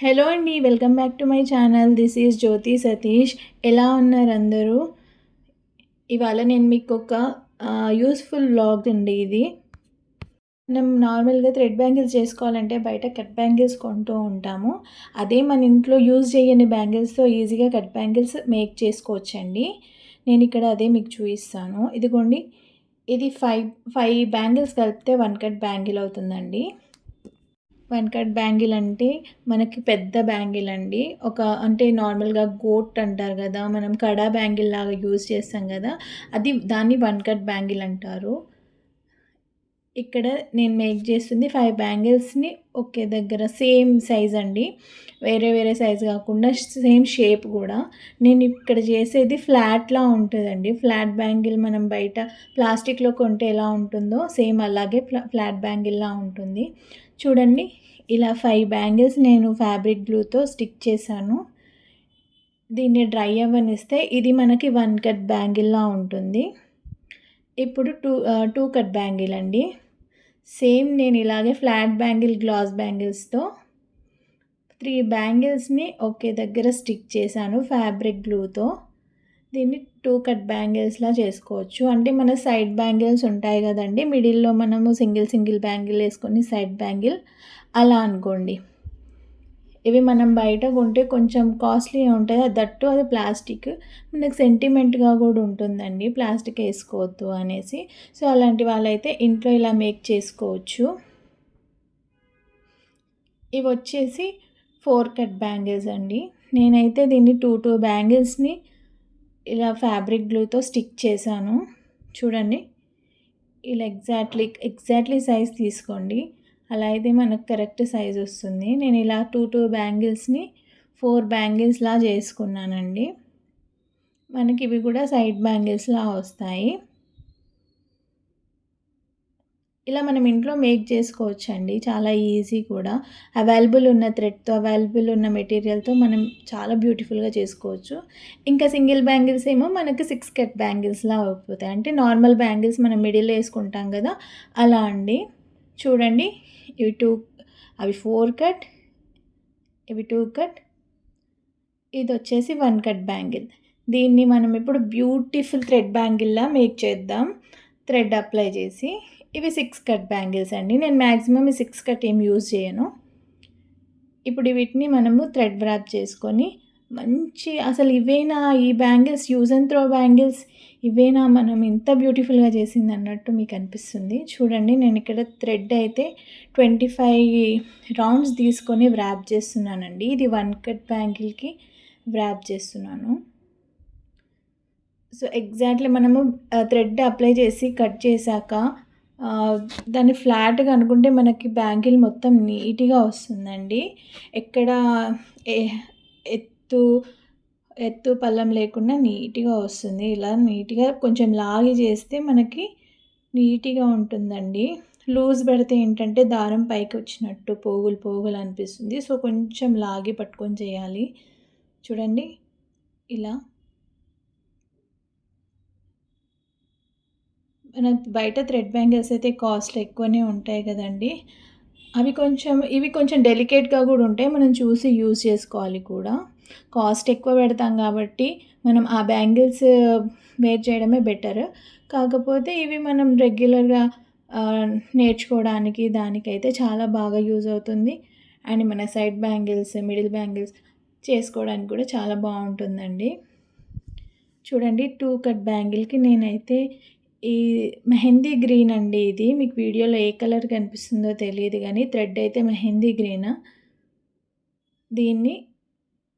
Hello అండి. Welcome back to my channel. This is Jyothi Satish. ఎలా ఉన్నారు అందరూ? ఇవాళ నేను మీకు ఒక యూస్ఫుల్ వ్లాగ్ అండి ఇది. మనం నార్మల్‌గా థ్రెడ్ బ్యాంగిల్స్ చేసుకోవాలంటే బయట కట్ బ్యాంగిల్స్ కొంటూ ఉంటాము. అదే మన ఇంట్లో యూజ్ చేయని బ్యాంగిల్స్‌తో ఈజీగా కట్ బ్యాంగిల్స్ మేక్ చేసుకోవచ్చండి. నేనిక్కడ అదే మీకు చూపిస్తాను. ఇదిగోండి, ఇది 5 బ్యాంగిల్స్ కలిపితే 1 కట్ బ్యాంగిల్ అవుతుందండి. 1 కట్ బ్యాంగిల్ అంటే మనకి పెద్ద బ్యాంగిల్ అండి. అంటే నార్మల్‌గా గోట్ అంటారు గదా! మనం కడా బ్యాంగిల్ లాగా యూజ్ చేస్తాం గదా! దాన్ని 1 కట్ బ్యాంగిల్ అంటారు. ఇక్కడ నేను మేక్ చేస్తుంది 5 బ్యాంగిల్స్‌ని ఒకే దగ్గర సేమ్ సైజ్ అండి. వేరే వేరే సైజ్ కాకుండా సేమ్ షేప్ గూడా. నేను ఇక్కడ చేసేది ఫ్లాట్‌లా ఉంటదండి. ఫ్లాట్ బ్యాంగిల్ మనం బయట ప్లాస్టిక్‌లో కొంటే ఎలా ఉంటుందో సేమ్ అలాగే ఫ్లాట్ బ్యాంగిల్‌లా ఉంటుంది. చూడండి, ఇలా 5 బ్యాంగిల్స్ నేను ఫ్యాబ్రిక్ గ్లూతో స్టిక్ చేశాను. దీన్ని డ్రై అవ్వనిస్తే ఇది మనకి 1 కట్ బ్యాంగిల్‌లా ఉంటుంది. ఇప్పుడు 2 కట్ బ్యాంగిల్ అండి. సేమ్ నేను ఇలాగే ఫ్లాట్ బ్యాంగిల్ గ్లాస్ బ్యాంగిల్స్‌తో 3 బ్యాంగిల్స్‌ని ఒకే దగ్గర స్టిక్ చేశాను ఫ్యాబ్రిక్ గ్లూతో. దీన్ని 2 కట్ బ్యాంగిల్స్‌లా చేసుకోవచ్చు. అంటే మన సైడ్ బ్యాంగిల్స్ ఉంటాయి గదండీ! మిడిల్‌లో మనము సింగిల్ బ్యాంగిల్ యేసుకొని సైడ్ బ్యాంగిల్ అలా అనుకోండి. ఇవి మనం బయట కొంటే కొంచెం కాస్ట్లీ ఉంటాయి. దట్టు అది ప్లాస్టిక్. మనకు సెంటిమెంట్‌గా గూడా ఉంటుందండి, ప్లాస్టిక్ యేసుకోవద్దు అనేసి. సో, అలాంటి వాళ్ళైతే ఇంట్లో ఇలా మేక్ చేసుకోవచ్చు. ఇవొచ్చేసి 4 కట్ బ్యాంగిల్స్ అండి. నేనైతే దీన్ని 2 బ్యాంగిల్స్‌ని ఇలా ఫ్యాబ్రిక్ గ్లూతో స్టిక్ చేశాను. చూడండి, ఇలా ఎగ్జాక్ట్లీ సైజ్ తీసుకోండి. అలా అయితే మనకు కరెక్ట్ సైజ్ వస్తుంది. నేను ఇలా 2 బ్యాంగిల్స్‌ని 4 బ్యాంగిల్స్‌లా చేసుకున్నానండి. మనకి ఇవి కూడా సైడ్ బ్యాంగిల్స్‌లా వస్తాయి. ఇలా మనం ఇంట్లో మేక్ చేసుకోవచ్చండి. చాలా ఈజీ కూడా. అవైలబుల్ ఉన్న థ్రెడ్‌తో, అవైలబుల్ ఉన్న మెటీరియల్‌తో మనం చాలా బ్యూటిఫుల్‌గా చేసుకోవచ్చు. ఇంకా సింగిల్ బ్యాంగిల్స్ ఏమో మనకి 6 కట్ బ్యాంగిల్స్‌లా అయిపోతాయి. అంటే నార్మల్ బ్యాంగిల్స్ మనం మిడిల్‌లో యేసుకుంటాం గదా! అలా అండి. చూడండి, ఇవి 2, అవి 4 కట్, ఇవి 2 కట్, ఇదొచ్చేసి 1 కట్ బ్యాంగిల్. దీన్ని మనం ఇప్పుడు బ్యూటిఫుల్ థ్రెడ్ బ్యాంగిల్‌లా మేక్ చేద్దాం థ్రెడ్ అప్లై చేసి. ఇవి 6 కట్ బ్యాంగిల్స్ అండి. నేను మాక్సిమం ఈ 6 కట్ ఏం యూజ్ చేయను. ఇప్పుడు వీటిని మనము థ్రెడ్ వ్రాప్ చేసుకొని అసలు ఇవేనా ఈ bangles, use and throw bangles ఇవేనా మనం ఇంత బ్యూటిఫుల్‌గా చేసింది అన్నట్టు మీకు అనిపిస్తుంది. చూడండి, నేను ఇక్కడ థ్రెడ్ అయితే 25 రౌండ్స్ తీసుకొని వ్రాప్ చేస్తున్నానండి. ఇది 1 కట్ బ్యాంగిల్‌కి వ్రాప్ చేస్తున్నాను. సో, ఎగ్జాక్ట్‌లీ మనము థ్రెడ్ అప్లై చేసి కట్ చేశాక దాన్ని ఫ్లాట్‌గా అనుకుంటే మనకి బ్యాంగిల్ మొత్తం నీట్‌గా వస్తుందండి. ఎక్కడ ఎత్తు పల్లం లేకుండా నీట్‌గా వస్తుంది. ఇలా నీట్‌గా కొంచెం లాగి చేస్తే మనకి నీట్‌గా ఉంటుందండి. లూజ్ పెడితే ఏంటంటే దారం పైకి వచ్చినట్టు పోగులు అనిపిస్తుంది. సో, కొంచెం లాగి పట్టుకొని చేయాలి. చూడండి, ఇలా. మనకు బయట థ్రెడ్ బ్యాంగిల్స్ అయితే కాస్ట్ ఎక్కువనే ఉంటాయి కదండీ! ఇవి కొంచెం డెలికేట్‌గా కూడా ఉంటాయి. మనం చూసి యూజ్ చేసుకోవాలి కూడా. కాస్ట్ ఎక్కువ పెడతాం కాబట్టి మనం ఆ బ్యాంగిల్స్ వేర్ చేయడమే బెటర్. కాకపోతే ఇవి మనం రెగ్యులర్‌గా నేర్చుకోవడానికి దానికైతే చాలా బాగా యూజ్ అవుతుంది. అండ్ మన సైడ్ బ్యాంగిల్స్, మిడిల్ బ్యాంగిల్స్ చేసుకోవడానికి కూడా చాలా బాగుంటుందండి. చూడండి, 2 కట్ బ్యాంగిల్‌కి నేనైతే ఈ మెహందీ గ్రీన్ అండి ఇది. మీకు వీడియోలో ఏ కలర్ కనిపిస్తుందో తెలియదు గానీ థ్రెడ్ అయితే మెహందీ గ్రీన్. దీన్ని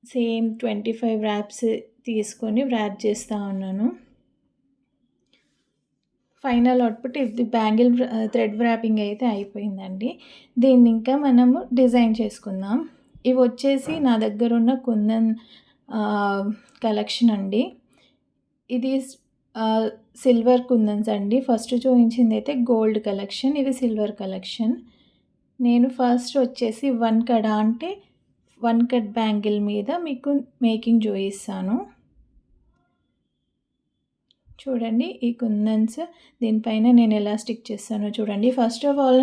సేమ్ 25 వ్రాప్స్ తీసుకొని వ్రాప్ చేస్తూ ఉన్నాను. ఫైనల్ అవుట్‌పుట్ ఇది. బ్యాంగిల్ థ్రెడ్ వ్రాపింగ్ అయితే అయిపోయిందండి. దీన్ని ఇంకా మనము డిజైన్ చేసుకుందాం. ఇవి వచ్చేసి నా దగ్గర ఉన్న కుందన్ కలెక్షన్ అండి. ఇది సిల్వర్ కుందన్స్ అండి. ఫస్ట్ చూపించింది అయితే గోల్డ్ కలెక్షన్, ఇది సిల్వర్ కలెక్షన్. నేను ఫస్ట్ వచ్చేసి 1 కడా అంటే 1 కట్ బ్యాంగిల్ మీద మీకు మేకింగ్ చూపిస్తాను. చూడండి, ఈ కుందన్స్ దీనిపైన నేను ఎలా స్టిక్ చేస్తానో చూడండి. ఫస్ట్ ఆఫ్ ఆల్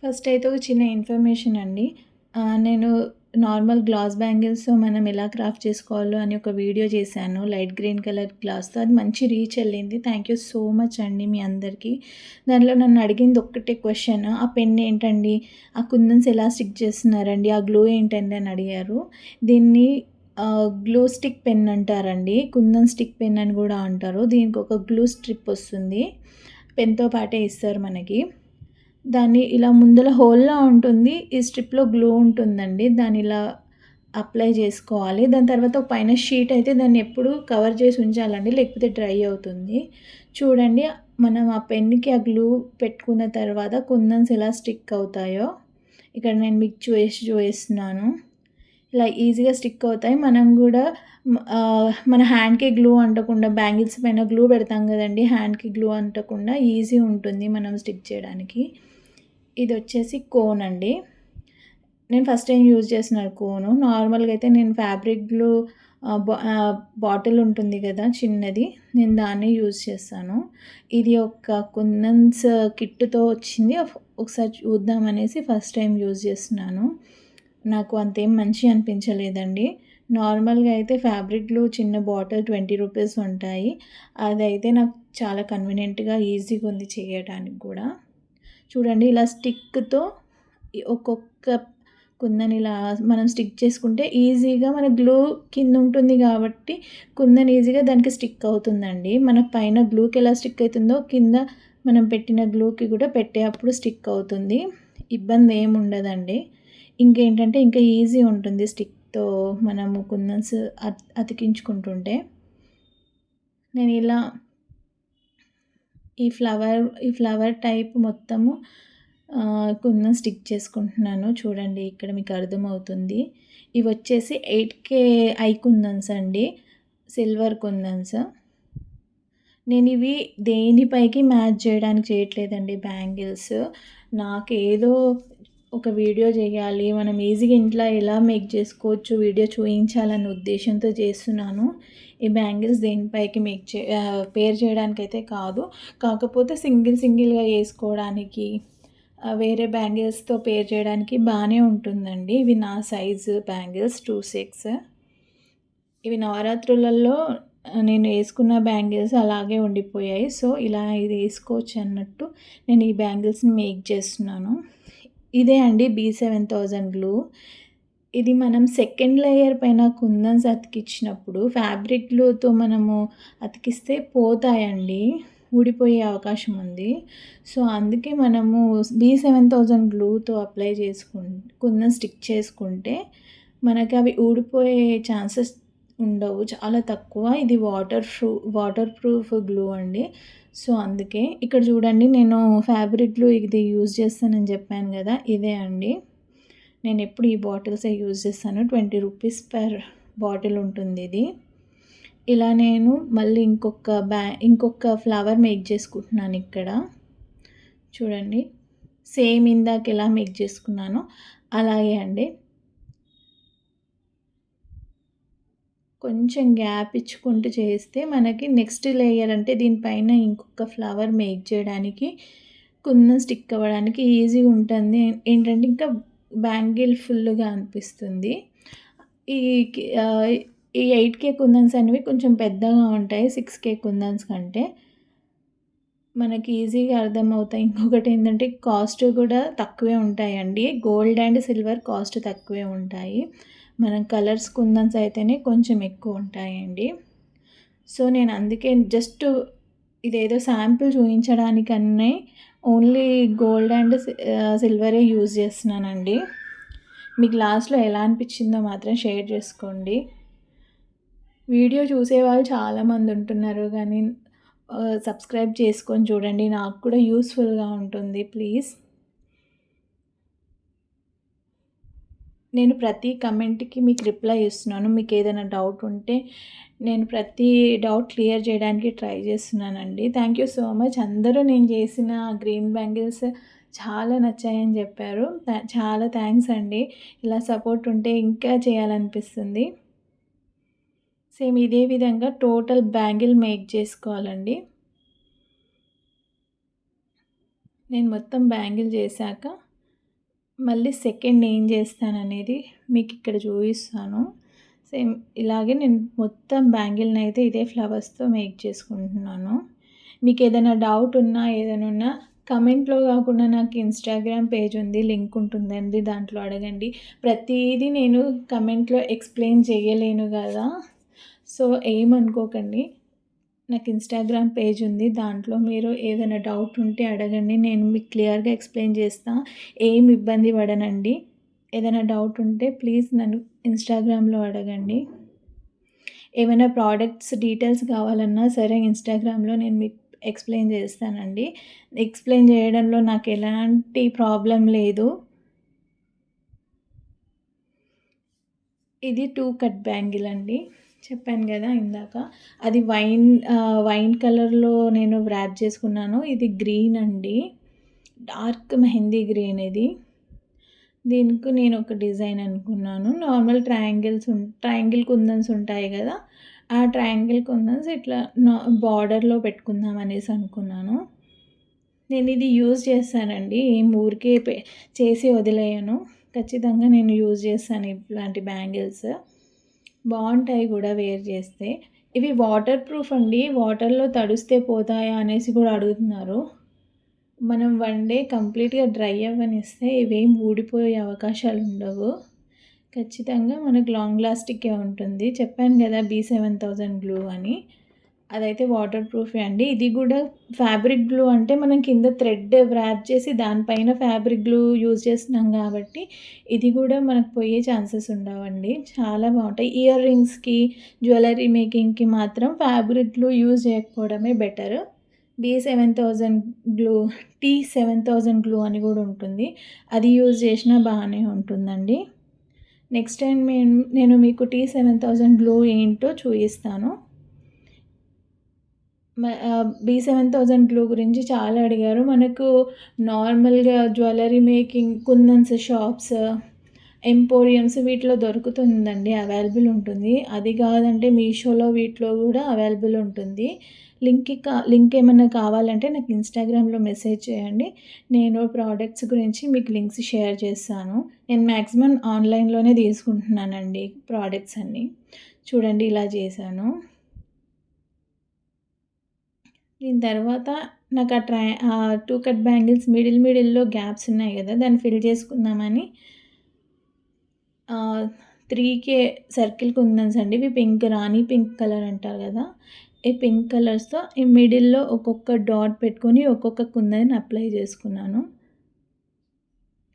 ఫస్ట్ అయితే ఒక చిన్న ఇన్ఫర్మేషన్ అండి. నేను నార్మల్ గ్లాస్ బ్యాంగిల్స్ మనం ఎలా క్రాఫ్ట్ చేసుకోవాలో అని ఒక వీడియో చేశాను. లైట్ గ్రీన్ కలర్ గ్లాస్‌తో. అది మంచి రీచ్ ఎళ్ళింది. థ్యాంక్ యూ సో మచ్ అండి మీ అందరికీ. దాంట్లో నన్ను అడిగింది ఒక్కటే క్వెషన్, "ఆ పెన్ ఏంటండి? ఆ కుందన్స్ ఎలా స్టిక్ చేస్తున్నారండి? ఆ గ్లూ ఏంటండి?" అని అడిగారు. దీన్ని గ్లూ స్టిక్ పెన్ అంటారండి. కుందన్ స్టిక్ పెన్ అని కూడా అంటారు. దీనికి ఒక గ్లూ స్ట్రిప్ వస్తుంది. పెన్‌తో పాటే ఇస్తారు మనకి. దాన్ని ఇలా ముందల హోల్‌లా ఉంటుంది. ఈ స్ట్రిప్‌లో గ్లూ ఉంటుందండి. దాన్ని ఇలా అప్లై చేసుకోవాలి. దాని తర్వాత ఒక పైన షీట్ అయితే దాన్ని ఎప్పుడూ కవర్ చేసి ఉంచాలండి. లేకపోతే డ్రై అవుతుంది. చూడండి, మనం ఆ పెన్‌కి ఆ గ్లూ పెట్టుకున్న తర్వాత కుందన్స్ ఎలా స్టిక్ అవుతాయో ఇక్కడ నేను మీకు చూపిస్తున్నాను. ఇలా ఈజీగా స్టిక్ అవుతాయి. మనం గూడా మన హ్యాండ్‌కి గ్లూ అంటకుండా బ్యాంగిల్స్ పైన గ్లూ పెడతాం గదండీ! హ్యాండ్‌కి గ్లూ అంటకుండా ఈజీ ఉంటుంది మనం స్టిక్ చేయడానికి. ఇదొచ్చేసి కోన్ అండి. నేను ఫస్ట్ టైమ్ యూజ్ చేస్తున్నాను కోను. నార్మల్‌గా అయితే నేను ఫ్యాబ్రిక్ గ్లూ బాటిల్ ఉంటుంది గదా! చిన్నది. నేను దాన్నే యూజ్ చేస్తాను. ఇది ఒక కుందన్స్ కిట్‌తో వచ్చింది. ఒకసారి చూద్దామనేసి ఫస్ట్ టైమ్ యూజ్ చేస్తున్నాను. నాకు అంతేం మంచిగా అనిపించలేదండి. నార్మల్‌గా అయితే ఫ్యాబ్రిక్ గ్లూ చిన్న బాటిల్ 20 రూపీస్ ఉంటాయి. అదైతే నాకు చాలా కన్వీనియంట్‌గా ఈజీగా ఉంది చేయడానికి గూడా. చూడండి, ఇలా స్టిక్‌తో ఒక్కొక్క కుందని ఇలా మనం స్టిక్ చేసుకుంటే ఈజీగా మన గ్లూ కింద ఉంటుంది కాబట్టి కుందన్ ఈజీగా దానికి స్టిక్ అవుతుందండి. మన పైన గ్లూకి ఎలా స్టిక్ అవుతుందో కింద మనం పెట్టిన గ్లూకి కూడా పెట్టేటప్పుడు స్టిక్ అవుతుంది. ఇబ్బంది ఏమి ఉండదండి. ఇంకేంటంటే ఇంకా ఈజీ ఉంటుంది స్టిక్‌తో మనము కుందన్స్ అతికించుకుంటుంటే. నేను ఇలా ఈ ఫ్లవర్ టైప్ మొత్తము కుందన్ స్టిక్ చేసుకుంటున్నాను. చూడండి, ఇక్కడ మీకు అర్థమవుతుంది. ఇవొచ్చేసి 8K ఐ కుందన్స్ అండి. సిల్వర్ కుందన్స్. నేనివి దేనిపైకి మ్యాచ్ చేయడానికి చేయట్లేదండి బ్యాంగిల్స్. నాకేదో ఒక వీడియో చేయాలి, మనం ఈజీగా ఇంట్లో ఎలా మేక్ చేసుకోవచ్చు వీడియో చూయించాలన్న ఉద్దేశంతో చేస్తున్నాను. ఈ బ్యాంగిల్స్ దేనిపైకి పేర్ చేయడానికైతే కాదు. కాకపోతే సింగిల్‌గా ఏసుకోవడానికి, వేరే బ్యాంగిల్స్‌తో పేర్ చేయడానికి బానే ఉంటుందండి. ఇవి నా సైజు బ్యాంగిల్స్ 2, 6. ఇవి నవరాత్రులలో నేను ఏసుకున్న బ్యాంగిల్స్ అలాగే ఉండిపోయాయి. సో, ఇలా ఇది ఏసుకోవచ్చు అన్నట్టు నేను ఈ బ్యాంగిల్స్‌ని మేక్ చేస్తున్నాను. ఇదే అండి B7000 గ్లూ. ఇది మనం సెకండ్ లేయర్ పైన కుందన్స్ అతికిచ్చినప్పుడు ఫ్యాబ్రిక్ గ్లూతో మనము అతికిస్తే పోతాయండి. ఊడిపోయే అవకాశం ఉంది. సో, అందుకే మనము B7000 గ్లూతో అప్లై కుందన్ స్టిక్ చేసుకుంటే మనకి అవి ఊడిపోయే ఛాన్సెస్ ఉండవు. చాలా తక్కువ. ఇది వాటర్ ప్రూఫ్ గ్లూ అండి. సో, అందుకే ఇక్కడ చూడండి, నేను ఫ్యాబ్రిక్ గ్లూ ఇది యూజ్ చేస్తానని చెప్పాను కదా! ఇదే అండి. నేనెప్పుడు ఈ బాటిల్సే యూజ్ చేస్తాను. 20 రూపీస్ పర్ బాటిల్ ఉంటుంది ఇది. ఇలా నేను మళ్ళీ ఇంకొక ఫ్లవర్ మేక్ చేసుకుంటున్నాను ఇక్కడ. చూడండి, సేమ్ ఇందాక ఎలా మేక్ చేసుకున్నానో అలాగే అండి. కొంచెం గ్యాప్ ఇచ్చుకుంటూ చేస్తే మనకి నెక్స్ట్ లేయర్ అంటే దీనిపైన ఇంకొక ఫ్లవర్ మేక్ చేయడానికి కుందన్ స్టిక్ అవ్వడానికి ఈజీగా ఉంటుంది. ఏంటంటే ఇంకా బ్యాంగిల్ ఫుల్‌గా అనిపిస్తుంది. ఈ ఈ 8K కుందన్స్ అనేవి కొంచెం పెద్దగా ఉంటాయి 6K కుందన్స్ కంటే. మనకి ఈజీగా అర్థమవుతాయి. ఇంకొకటేంటంటే కాస్ట్ కూడా తక్కువే ఉంటాయండి. గోల్డ్ అండ్ సిల్వర్ కాస్ట్ తక్కువే ఉంటాయి. మనం కలర్స్ కుందన్స్ అయితేనే కొంచెం ఎక్కువ ఉంటాయండి. సో, నేను అందుకే జస్ట్ ఇదేదో శాంపుల్ చూయించడానికనే ఓన్లీ గోల్డ్ అండ్ సిల్వరే యూజ్ చేస్తున్నానండి. మీకు లాస్ట్‌లో ఎలా అనిపించిందో మాత్రం షేర్ చేసుకోండి. వీడియో చూసేవాళ్ళు చాలామంది ఉంటున్నారు కానీ సబ్స్క్రైబ్ చేసుకొని చూడండి. నాకు కూడా యూస్‌ఫుల్‌గా ఉంటుంది ప్లీజ్. నేను ప్రతి కమెంట్‌కి మీకు రిప్లై ఇస్తున్నాను. మీకు ఏదైనా డౌట్ ఉంటే నేను ప్రతి డౌట్ క్లియర్ చేయడానికి ట్రై చేస్తున్నానండి. Thank you so much. అందరూ నేను చేసిన గ్రీన్ బ్యాంగిల్స్ చాలా నచ్చాయని చెప్పారు. చాలా థ్యాంక్స్ అండి. ఇలా సపోర్ట్ ఉంటే ఇంకా చేయాలనిపిస్తుంది. సేమ్ ఇదే విధంగా టోటల్ బ్యాంగిల్ మేక్ చేసుకోవాలండి. నేను మొత్తం బ్యాంగిల్ చేశాక మళ్ళీ సెకండ్ ఏం చేస్తాననేది మీకు ఇక్కడ చూపిస్తాను. సేమ్ ఇలాగే నేను మొత్తం బ్యాంగిల్ని అయితే ఇదే ఫ్లవర్స్తో మేక్ చేసుకుంటున్నాను. మీకు ఏదైనా డౌట్ ఉన్నా ఏదైనా ఉన్నా కమెంట్లో కాకుండా నాకు ఇన్స్టాగ్రామ్ పేజ్ ఉంది, లింక్ ఉంటుందండి, దాంట్లో అడగండి. ప్రతిదీ నేను కమెంట్లో ఎక్స్ప్లెయిన్ చేయలేను కదా, సో ఏమనుకోకండి. నాకు ఇన్స్టాగ్రామ్ పేజ్ ఉంది, దాంట్లో మీరు ఏదైనా డౌట్ ఉంటే అడగండి, నేను మీకు క్లియర్గా ఎక్స్ప్లెయిన్ చేస్తాను. ఏం ఇబ్బంది పడనండి. ఏదైనా డౌట్ ఉంటే ప్లీజ్ నన్ను ఇన్స్టాగ్రామ్లో అడగండి. ఏమైనా ప్రోడక్ట్స్ డీటెయిల్స్ కావాలన్నా సరే ఇన్స్టాగ్రామ్లో నేను మీకు ఎక్స్ప్లెయిన్ చేస్తానండి. ఎక్స్ప్లెయిన్ చేయడంలో నాకు ఎలాంటి ప్రాబ్లం లేదు. ఇది 2 కట్ బ్యాంగిల్ అండి. చెప్పాను కదా ఇందాక. అది వైన్ కలర్లో నేను వ్రాప్ చేసుకున్నాను. ఇది గ్రీన్ అండి, డార్క్ మెహందీ గ్రీన్ ఇది. దీనికి నేను ఒక డిజైన్ అనుకున్నాను. నార్మల్ ట్రయాంగిల్ కుందన్స్ ఉంటాయి కదా, ఆ ట్రయాంగిల్ కుందన్స్ ఇట్లా బార్డర్లో పెట్టుకుందాం అనేసి అనుకున్నాను. నేను ఇది యూజ్ చేస్తానండి, ఏం ఊరికే చేసి వదిలేయను. ఖచ్చితంగా నేను యూజ్ చేస్తాను ఇలాంటి బ్యాంగిల్స్. బాగుంటాయి కూడా వేర్ చేస్తే. ఇవి వాటర్ ప్రూఫ్ అండి, వాటర్లో తడిస్తే పోతాయా అనేసి కూడా అడుగుతున్నారు. మనం 1 డే కంప్లీట్గా డ్రై అవ్వనిస్తే ఇవేం ఊడిపోయే అవకాశాలు ఉండవు. ఖచ్చితంగా మనకు లాంగ్ లాస్టింగే ఉంటుంది. చెప్పాను కదా B7000 గ్లూ అని, అదైతే వాటర్ ప్రూఫే అండి. ఇది కూడా ఫ్యాబ్రిక్ గ్లూ అంటే మనం కింద థ్రెడ్ వ్రాప్ చేసి దానిపైన ఫ్యాబ్రిక్ గ్లూ యూజ్ చేస్తున్నాం కాబట్టి ఇది కూడా మనకు పోయే ఛాన్సెస్ ఉండవండి. చాలా బాగుంటాయి. ఇయర్ రింగ్స్కి, జ్యువెలరీ మేకింగ్కి మాత్రం ఫ్యాబ్రిక్ గ్లూ యూజ్ చేయకపోవడమే better. B7000 glue, T7000 glue అని కూడా ఉంటుంది, అది యూజ్ చేసినా బాగానే ఉంటుందండి. నెక్స్ట్ టైం నేను మీకు T7000 గ్లూ ఏంటో చూపిస్తాను. B7000 గ్లూ గురించి చాలా అడిగారు. మనకు నార్మల్గా జ్యువెలరీ మేకింగ్ కుందన్స్ షాప్స్, ఎంపోరియంస్ వీటిలో దొరుకుతుందండి, అవైలబుల్ ఉంటుంది. అది కాదంటే మీషోలో వీటిలో కూడా అవైలబుల్ ఉంటుంది. లింక్ ఏమన్నా కావాలంటే నాకు ఇన్స్టాగ్రామ్లో మెసేజ్ చేయండి, నేను ప్రోడక్ట్స్ గురించి మీకు లింక్స్ షేర్ చేస్తాను. నేను మ్యాక్సిమం ఆన్లైన్లోనే తీసుకుంటున్నానండి ప్రోడక్ట్స్ అన్నీ. చూడండి ఇలా చేశాను. దీని తర్వాత నాకు ఆ 2 కట్ బ్యాంగిల్స్ మిడిల్లో గ్యాప్స్ ఉన్నాయి కదా, దాన్ని ఫిల్ చేసుకుందామని 3K సర్కిల్ కుందన్స్ అండి. ఇవి పింక్, రాణి పింక్ కలర్ అంటారు కదా, ఈ పింక్ కలర్స్తో ఈ మిడిల్లో ఒక్కొక్క డాట్ పెట్టుకొని ఒక్కొక్క కుందని అప్లై చేసుకున్నాను.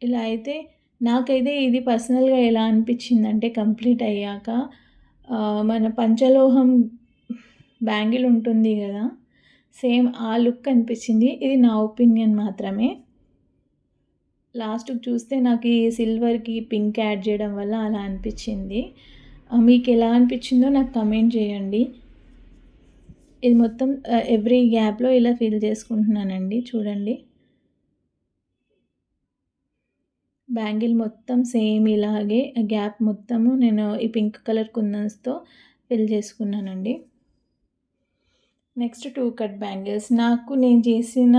ఇలా అయితే నాకైతే ఇది పర్సనల్గా ఎలా అనిపించిందంటే కంప్లీట్ అయ్యాక మన పంచలోహం బ్యాంగిల్ ఉంటుంది కదా, సేమ్ ఆ లుక్ అనిపించింది. ఇది నా ఒపీనియన్ మాత్రమే. లాస్ట్కి చూస్తే నాకు ఈ సిల్వర్కి పింక్ యాడ్ చేయడం వల్ల అలా అనిపించింది. మీకు ఎలా అనిపించిందో నాకు కమెంట్ చేయండి. ఇది మొత్తం ఎవ్రీ గ్యాప్లో ఇలా ఫిల్ చేసుకుంటున్నానండి. చూడండి బ్యాంగిల్ మొత్తం సేమ్ ఇలాగే గ్యాప్ మొత్తము నేను ఈ పింక్ కలర్ కుందన్స్తో ఫిల్ చేసుకున్నానండి. Next 2 cut bangles. నేను చేసిన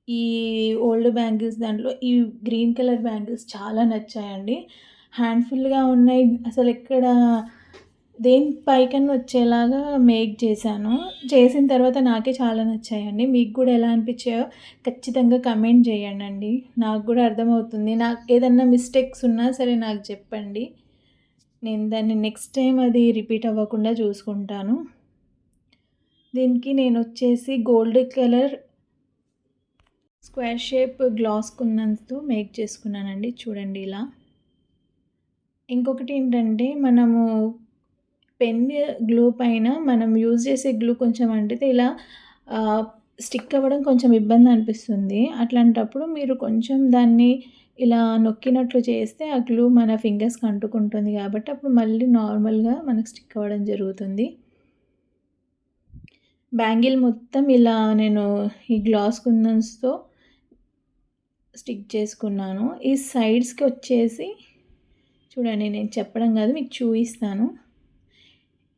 ఈ ఓల్డ్ బ్యాంగిల్స్ దాంట్లో ఈ గ్రీన్ కలర్ బ్యాంగిల్స్ చాలా నచ్చాయండి. హ్యాండ్ఫుల్గా ఉన్నాయి, అసలు ఎక్కడ దేని పైకన్నా వచ్చేలాగా మేక్ చేశాను. చేసిన తర్వాత నాకే చాలా నచ్చాయండి. మీకు కూడా ఎలా అనిపించాయో ఖచ్చితంగా కమెంట్ చేయండి, నాకు కూడా అర్థమవుతుంది. నాకు ఏదన్నా మిస్టేక్స్ ఉన్నా సరే నాకు చెప్పండి, నేను దాన్ని నెక్స్ట్ టైం అది రిపీట్ అవ్వకుండా చూసుకుంటాను. దీనికి నేను వచ్చేసి gold colour square shape glass కుందన్స్తో మేక్ చేసుకున్నానండి. చూడండి ఇలా. ఇంకొకటి ఏంటంటే మనము పెన్ గ్లూ పైన మనం యూజ్ చేసే గ్లూ కొంచెం అంటితే ఇలా స్టిక్ అవ్వడం కొంచెం ఇబ్బంది అనిపిస్తుంది. అట్లాంటప్పుడు మీరు కొంచెం దాన్ని ఇలా నొక్కినట్లు చేస్తే ఆ గ్లూ మన ఫింగర్స్కి అంటుకుంటుంది కాబట్టి అప్పుడు మళ్ళీ నార్మల్గా మనకు స్టిక్ అవ్వడం జరుగుతుంది. బ్యాంగిల్ మొత్తం ఇలా నేను ఈ గ్లాస్ కుందన్స్తో స్టిక్ చేసుకున్నాను. ఈ సైడ్స్కి వచ్చేసి చూడండి, నేను చెప్పడం కాదు మీకు చూపిస్తాను.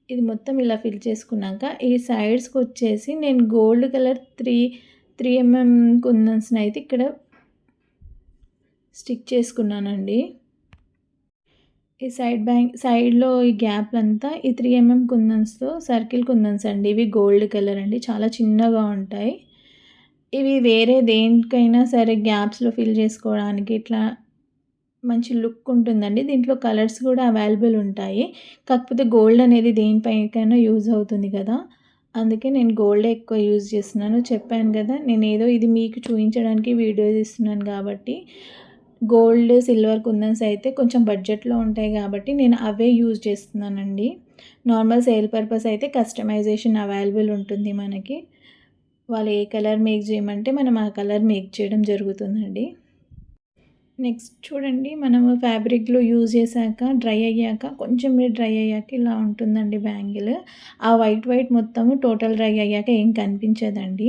ఇది మొత్తం ఇలా ఫిల్ చేసుకున్నాక ఈ సైడ్స్కి వచ్చేసి నేను గోల్డ్ కలర్ 3mm కుందన్స్ని అయితే ఇక్కడ స్టిక్ చేసుకున్నానండి. ఈ సైడ్‌లో ఈ గ్యాప్‌లంతా ఈ 3 కుందన్స్‌తో సర్కిల్ కుందన్స్ అండి. ఇవి గోల్డ్ కలర్ అండి. చాలా చిన్నగా ఉంటాయి. ఇవి వేరే దేనికైనా సరే గ్యాప్స్‌లో ఫిల్ చేసుకోవడానికి ఇట్లా మంచి లుక్ ఉంటుందండి. దీంట్లో కలర్స్ కూడా అవైలబుల్ ఉంటాయి. కాకపోతే గోల్డ్ అనేది దేనిపైకైనా యూజ్ అవుతుంది కదా! అందుకే నేను గోల్డే ఎక్కువ యూజ్ చేస్తున్నాను. చెప్పాను కదా! నేనేదో ఇది మీకు చూయించడానికి వీడియో తీస్తున్నాను కాబట్టి గోల్డ్, సిల్వర్ కుందన్స్ అయితే కొంచెం బడ్జెట్‌లో ఉంటాయి కాబట్టి నేను అవే యూజ్ చేస్తున్నానండి. నార్మల్ సేల్ పర్పస్ అయితే కస్టమైజేషన్ అవైలబుల్ ఉంటుంది మనకి. వాళ్ళు ఏ కలర్ మేక్ చేయమంటే మనం ఆ కలర్ మేక్ చేయడం జరుగుతుందండి. నెక్స్ట్ చూడండి, మనము ఫ్యాబ్రిక్‌లో యూజ్ చేశాక డ్రై అయ్యాక కొంచెం డ్రై అయ్యాక ఇలా ఉంటుందండి బ్యాంగిల్. ఆ వైట్ మొత్తము టోటల్ డ్రై అయ్యాక ఏం కనిపించదండి.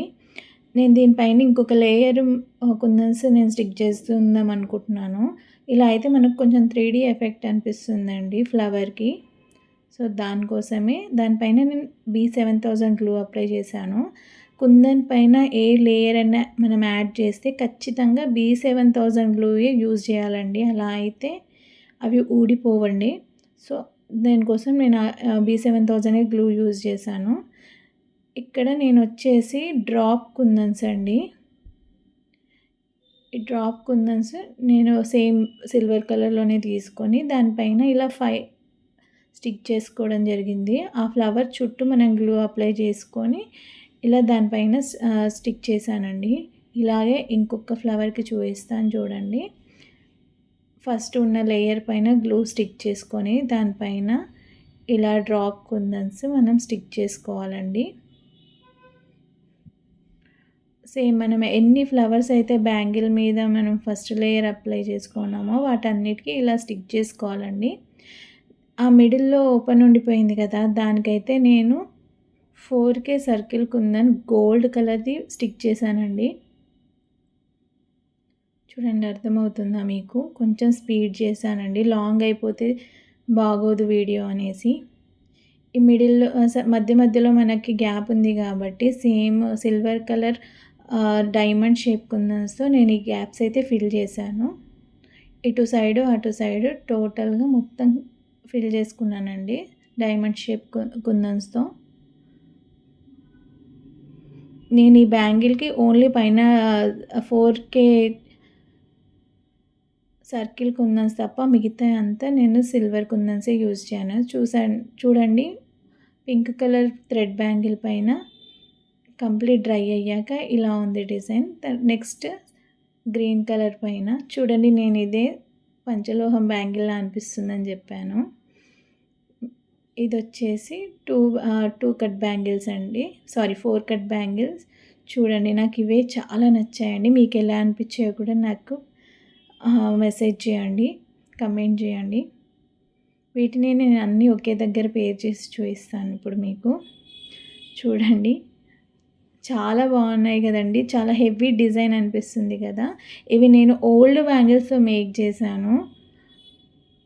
నేను దీనిపైన ఇంకొక లేయర్ కుందన్స్ నేను స్టిక్ చేస్తుందాం అనుకుంటున్నాను. ఇలా అయితే మనకు కొంచెం 3D ఎఫెక్ట్ అనిపిస్తుందండి ఫ్లవర్‌కి. సో, దానికోసమే దానిపైన నేను B7000 గ్లూ అప్లై చేశాను. కుందన్ పైన ఏ లేయర్ అయినా మనం యాడ్ చేస్తే ఖచ్చితంగా B7000 గ్లూయే యూజ్ చేయాలండి. అలా అయితే అవి ఊడిపోవండి. సో, దానికోసం నేను B7000 గ్లూ యూజ్ చేశాను. ఇక్కడ నేనొచ్చేసి డ్రాప్ కుందన్స్ అండి. ఈ డ్రాప్ కుందన్స్ నేను సేమ్ సిల్వర్ కలర్‌లోనే తీసుకొని దానిపైన ఇలా 5 స్టిక్ చేసుకోవడం జరిగింది. ఆ ఫ్లవర్ చుట్టూ మనం గ్లూ అప్లై చేసుకొని ఇలా దానిపైన స్టిక్ చేశానండి. ఇలాగే ఇంకొక ఫ్లవర్‌కి చూపిస్తాను చూడండి. ఫస్ట్ ఉన్న లేయర్ పైన గ్లూ స్టిక్ చేసుకొని దానిపైన ఇలా డ్రాప్ కుందన్స్ మనం స్టిక్ చేసుకోవాలండి. సేమ్ మనం ఎన్ని ఫ్లవర్స్ అయితే బ్యాంగిల్ మీద మనం ఫస్ట్ లేయర్ అప్లై చేసుకున్నామో వాటన్నిటికీ ఇలా స్టిక్ చేసుకోవాలండి. ఆ మిడిల్‌లో ఓపెన్ ఉండిపోయింది కదా! దానికైతే నేను 4K సర్కిల్ కుందన్ గోల్డ్ కలర్‌ది స్టిక్ చేశానండి. చూడండి, అర్థమవుతుందా మీకు? కొంచెం స్పీడ్ చేశానండి. లాంగ్ అయిపోతే బాగోదు వీడియో అనేసి. ఈ మిడిల్‌లో మధ్యలో మనకి గ్యాప్ ఉంది కాబట్టి same silver colour diamond shape కుందన్స్‌తో నేను ఈ గ్యాప్స్ అయితే ఫిల్ చేశాను. ఇటు సైడు, అటు సైడు టోటల్‌గా మొత్తం ఫిల్ చేసుకున్నానండి డైమండ్ షేప్ కుందన్స్‌తో. నేను ఈ బ్యాంగిల్‌కి ఓన్లీ పైన 4K సర్కిల్ కుందన్స్ తప్ప మిగతా అంతా నేను సిల్వర్ కుందన్సే యూజ్ చేయను. చూడండి, పింక్ కలర్ థ్రెడ్ బ్యాంగిల్ పైన కంప్లీట్ డ్రై అయ్యాక ఇలా ఉంది డిజైన్. నెక్స్ట్ గ్రీన్ కలర్ పైన చూడండి, నేను ఇదే పంచలోహం బ్యాంగిల్లా అనిపిస్తుందని చెప్పాను. ఇది వచ్చేసి 2 కట్ బ్యాంగిల్స్ అండి. 4 కట్ బ్యాంగిల్స్. చూడండి, నాకు ఇవే చాలా నచ్చాయండి. మీకు ఎలా అనిపించాయో కూడా నాకు మెసేజ్ చేయండి, కమెంట్ చేయండి. వీటిని నేను అన్నీ ఒకే దగ్గర పేర్ చేసి చూపిస్తాను ఇప్పుడు మీకు. చూడండి, చాలా బాగున్నాయి కదండి. చాలా హెవీ డిజైన్ అనిపిస్తుంది కదా! ఇవి నేను ఓల్డ్ బ్యాంగిల్స్తో మేక్ చేశాను.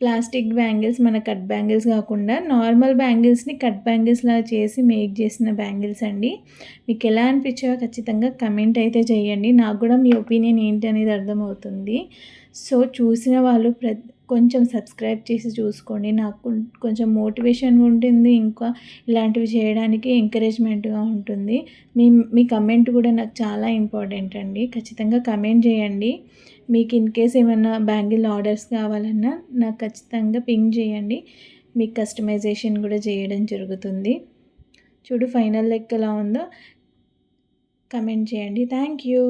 ప్లాస్టిక్ బ్యాంగిల్స్, మన కట్ బ్యాంగిల్స్ కాకుండా నార్మల్ బ్యాంగిల్స్ని కట్ బ్యాంగిల్స్లా చేసి మేక్ చేసిన బ్యాంగిల్స్ అండి. మీకు ఎలా అనిపించాయో ఖచ్చితంగా కమెంట్ అయితే చేయండి. నాకు కూడా మీ ఒపీనియన్ ఏంటి అనేది అర్థమవుతుంది. సో, చూసిన వాళ్ళు కొంచెం సబ్స్క్రైబ్ చేసి చూసుకోండి. నాకు కొంచెం మోటివేషన్గా ఉంటుంది. ఇంకా ఇలాంటివి చేయడానికి ఎంకరేజ్మెంట్గా ఉంటుంది. మీ కమెంట్ కూడా నాకు చాలా ఇంపార్టెంట్ అండి. ఖచ్చితంగా కమెంట్ చేయండి. మీకు ఇన్కేస్ ఏమైనా బ్యాంగిల్ ఆర్డర్స్ కావాలన్నా నాకు ఖచ్చితంగా పింగ్ చేయండి. మీకు కస్టమైజేషన్ కూడా చేయడం జరుగుతుంది. చూడు, ఫైనల్ లెక్క ఎలా ఉందో కమెంట్ చేయండి. Thank you.